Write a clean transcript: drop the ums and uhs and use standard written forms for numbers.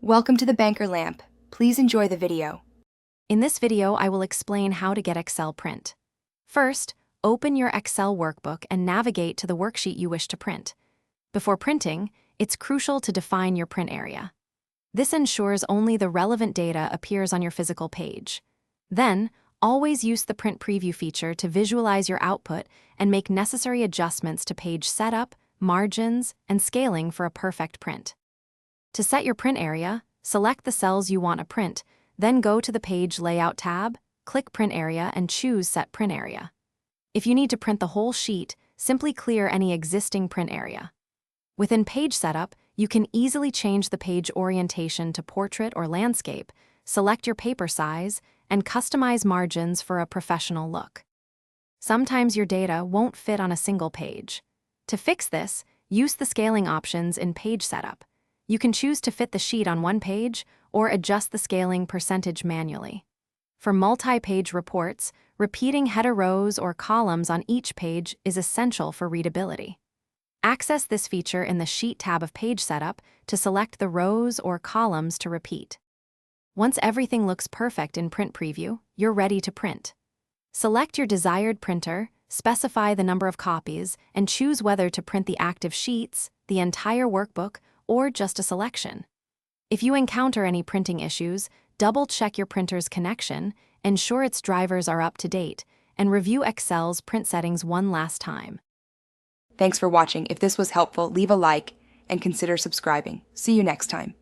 Welcome to the Banker Lamp. Please enjoy the video. In this video, I will explain how to get Excel print. First, open your Excel workbook and navigate to the worksheet you wish to print. Before printing, it's crucial to define your print area. This ensures only the relevant data appears on your physical page. Then, always use the print preview feature to visualize your output and make necessary adjustments to page setup, margins, and scaling for a perfect print. To set your print area, select the cells you want to print, then go to the Page Layout tab, click Print Area, and choose Set Print Area. If you need to print the whole sheet, simply clear any existing print area. Within Page Setup, you can easily change the page orientation to portrait or landscape, select your paper size, and customize margins for a professional look. Sometimes your data won't fit on a single page. To fix this, use the scaling options in Page Setup. You can choose to fit the sheet on one page or adjust the scaling percentage manually. For multi-page reports, repeating header rows or columns on each page is essential for readability. Access this feature in the Sheet tab of Page Setup to select the rows or columns to repeat. Once everything looks perfect in Print Preview, you're ready to print. Select your desired printer, specify the number of copies, and choose whether to print the active sheets, the entire workbook, or just a selection. If you encounter any printing issues, double-check your printer's connection, ensure its drivers are up to date, and review Excel's print settings one last time. Thanks for watching. If this was helpful, leave a like and consider subscribing. See you next time.